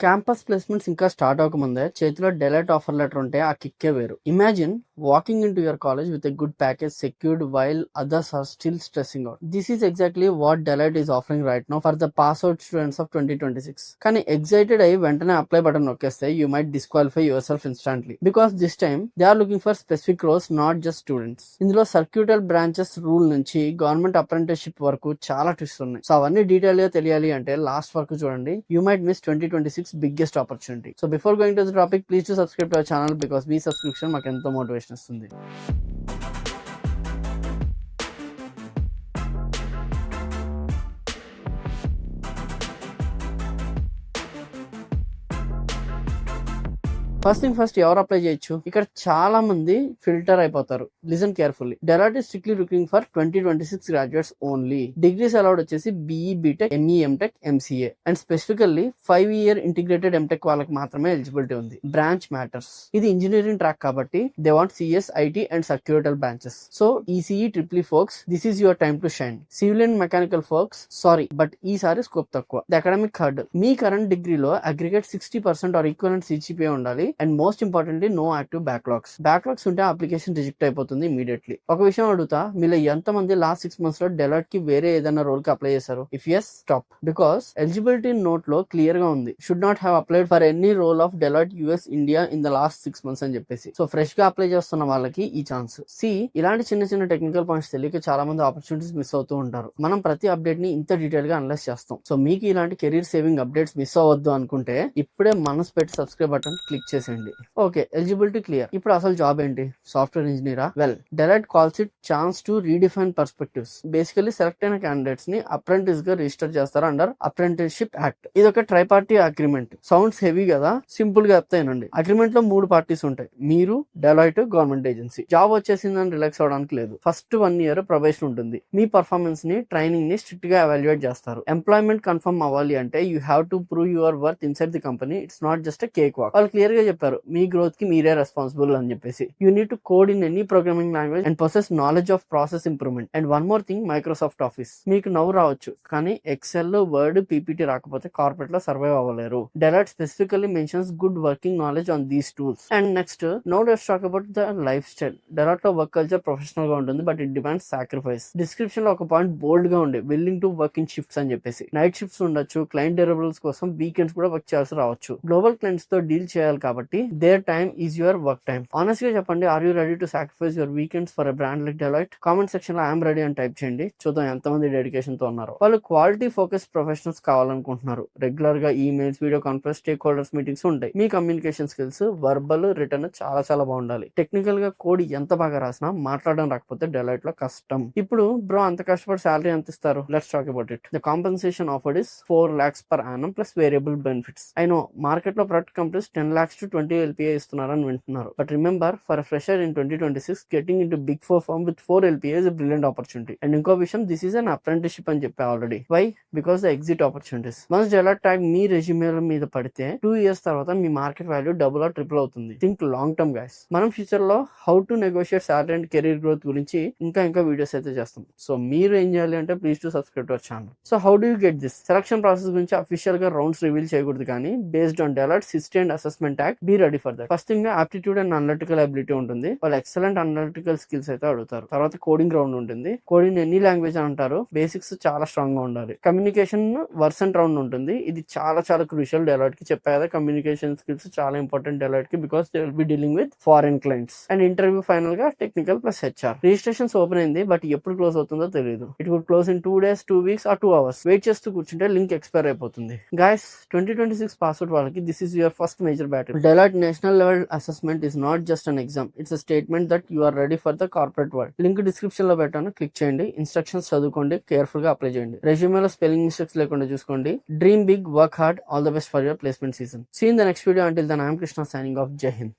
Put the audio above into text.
Campus placements ఇంకా start అవ్వకముందే చేతిలో డెలైట్ ఆఫర్ లెటర్ ఉంటే ఆ కిక్కే వేరు. Imagine walking into your college with a good package secured while others are still stressing out. This is exactly what Deloitte is offering right now for the pass out students of 2026. కానీ excited అయ్యి వెంటనే apply button నొక్కేస్తే you might disqualify yourself instantly because this time they are looking for specific roles, not just students. ఇందులో circuital branches rule నుంచి government apprenticeship వరకు చాలా twist ఉన్నాయి. So అవన్నీ డీటెయిల్ గా తెలియాలి అంటే లాస్ట్ వరకు చూడండి. You might miss 2026 biggest opportunity. So before going to the topic, please do subscribe to our channel because me subscription మాకు ఎంతో మోటివేషన్ ఇస్తుంది. ఫస్ట్ థింగ్ ఫస్ట్, ఎవరు అప్లై చేయొచ్చు? ఇక్కడ చాలా మంది ఫిల్టర్ అయిపోతారు. Listen carefully. Deloitte is strictly looking for 2026 graduates only. Degrees allowed వచ్చేసి BE, BTech, ME, MTech, MCA and specifically 5-year integrated MTech వాళ్ళకి మాత్రమే ఎలిజిబిలిటీ ఉంది. Branch matters. ఇది ఇంజనీరింగ్ ట్రాక్ కాబట్టి they want CS, IT and circuital branches. So ECE, EEE folks, this is your time to shine. Civil and mechanical folks, sorry but ఈసారి scope తక్కువ. The academic hurdle. మీ current డిగ్రీలో aggregate 60% or equivalent CGPA ఉండాలి. And most importantly no active backlogs ఉంటే application reject అయిపోతుంది immediately. ఒక విషయం అడుగుతా, మీలో ఎంత మంది లాస్ట్ 6 months లో డెలాయిట్ కి వేరే ఏదైనా రోల్ కి అప్లై చేశారు? If yes, stop. Because eligibility note లో క్లియర్ గా ఉంది, should not have applied for any role of Deloitte US India in the last 6 months అని చెప్పేసి. సో ఫ్రెష్ గా అప్లై చేస్తున్న వాళ్ళకి ఈ ఛాన్స్. ఇలాంటి చిన్న చిన్న టెక్నికల్ పాయింట్స్ తెలియక చాలా మంది ఆపర్చునిటీస్ మిస్ అవుతూ ఉంటారు. మనం ప్రతి అప్డేట్ ని ఇంత డీటెయిల్ గా అనలైజ్ చేస్తాం. సో మీకు ఇలాంటి కెరీర్ సేవింగ్ అప్డేట్స్ మిస్ అవ్వద్దు అనుకుంటే ఇప్పుడే మనసు పెట్టి సబ్స్క్రైబ్ బటన్ క్లిక్ చేసేయండి. Okay, eligibility clear. ఇప్పుడు అసలు జాబ్ ఏంటి? సాఫ్ట్వేర్ ఇంజనీరా? Well, Deloitte calls it chance to redefine perspectives. Basically select అయిన క్యాండిడేట్స్ ని అప్రెంటిస్ గా రిజిస్టర్ చేస్తారు అండర్ అప్రెంటిస్షిప్ యాక్ట్. ఇది ఒక tri party agreement. Sounds heavy కదా, సింపుల్ గా చెప్తానండి. అగ్రిమెంట్ లో 3 పార్టీస్ ఉంటాయి, మీరు, డెలాయిట్, గవర్నమెంట్ ఏజెన్సీ. జాబ్ వచ్చేసిందని రిలాక్స్ అవడానికి లేదు. ఫస్ట్ 1 year ప్రొబేషన్ ఉంటుంది. మీ పర్ఫార్మెన్స్ ని, ట్రైనింగ్ ని స్ట్రిక్ట్ గా ఎవాల్యుయేట్ చేస్తారు. ఎంప్లాయ్మెంట్ కన్ఫర్మ్ అవ్వాలి అంటే you have to prove your worth inside the company. It's not just cake walk. వాళ్ళు క్లియర్ గా చెప్పారు, మీ గ్రోత్ కి మీరే రెస్పాన్సిబుల్ అని చెప్పేసి. You need to code in any programming language and possess knowledge of process improvement. And one more thing, Microsoft Office. మీకు నవ్వు రావచ్చు, కానీ ఎక్సెల్, వర్డ్, PPT రాకపోతే కార్పొరేట్ లో సర్వైవ్ అవ్వలేరు. Deloitte specifically mentions good working knowledge on these tools. And next, now let's talk about the lifestyle. Deloitte లో work culture professional గా ఉంటుంది, but it demands sacrifice. Description లో ఒక point bold గా ఉండే, willing to work in shifts అని చెప్పేసి. Night shifts ఉండొచ్చు, క్లయింట్ డెలివరీస్ కోసం వీకెండ్స్ కూడా వర్క్ చేయాల్సి రావచ్చు. గ్లోబల్ క్లయింట్స్ తో డీల్ చేయాలి కాబట్టి their time is your work time. Honest గా చెప్పండి, are you ready to sacrifice your weekends for a brand like Deloitte? Comment section లో ఐఎమ్ రెడీ అని టైప్ చేయండి. చూద్దాం ఎంతమంది డెడికేషన్ తో ఉన్నారు. వాళ్ళు క్వాలిటీ ఫోకస్ ప్రొఫెషనల్స్ కావాలనుకుంటున్నారు. రెగ్యులర్ గా emails, video conference, stake holders meetings ఉంటాయి. మీ కమ్యూనికేషన్ స్కిల్స్, వర్బల్, రిటర్న్ చాలా బాగుండాలి. టెక్నికల్ గా కోడ్ ఎంత బాగా రాసినా మాట్లాడడం రాకపోతే డెలాయిట్ లో కష్టం. ఇప్పుడు బ్రో అంత కష్టపడి శాలరీ ఎంత ఇస్తారు? Let's talk about it. The compensation offered is 4 lakhs per annum plus variable benefits. I know market లో product companies 10 lakhs to 20 LPA ఇస్తున్నారని వింటున్నారు. But remember, for a fresher in 2026 getting into big 4 firm with 4 LPA is a brilliant opportunity. And ఇంకో విషయం, this is an apprenticeship అని చెప్పా already. Why? Because the exit opportunities. Once Deloitte tag మీ resume మీద పడితే 2 years తర్వాత మీ market value double or triple అవుతుంది. Think long term guys. మనం ఫ్యూచర్ లో how to negotiate salary and career growth గురించి ఇంకా వీడియోస్ అయితే చేస్తాం. సో మీరు ఏం చేయాలి అంటే please to subscribe to our channel. So how do you get this? Selection process గురించి అఫీషియల్ గా రౌండ్స్ రివీల్ చేయకూడదు, కానీ based on Deloitte history and assessment act, be ready for that. First thing, aptitude and analytical ability ఉంటుంది. వాళ్ళు excellent analytical skills అయితే అడుగుతారు. తర్వాత coding round ఉంటుంది. కోడింగ్ ఎనీ లాంగ్వేజ్ అంటారు. బేసిక్స్ చాలా స్ట్రాంగ్ గా ఉండాలి. కమ్యూనికేషన్ వర్సెంట్ రౌండ్ ఉంటుంది. ఇది చాలా క్రూషియల్. డెలాయిట్ కి చెప్పా కదా, కమ్యూనికేషన్ స్కిల్స్ చాలా ఇంపార్టెంట్ డెలాయిట్ కి, because they will be dealing with foreign clients. And interview final గా technical plus HR. Registrations open అయింది, బట్ ఎప్పుడు క్లోజ్ అవుతుందో తెలియదు. It would close in 2 days, 2 weeks or 2 hours. Wait చేస్తూ కూర్చుంటే link expire అయిపోతుంది. Guys, 2026 pass out వాళ్ళకి this is your first major battle. Deloitte national level assessment is not just an exam, it's a statement that you are ready for the corporate world. Link description లో పెట్టాను, click చేయండి. Instructions చదువుకోండి, careful గా apply చేయండి. రెజ్యూమేలో spelling mistakes లేకుండా చూసుకోండి. Dream big, work hard. All the best for your placement season. See in the next video. Until then, I am Krishna signing off. జై హింద్.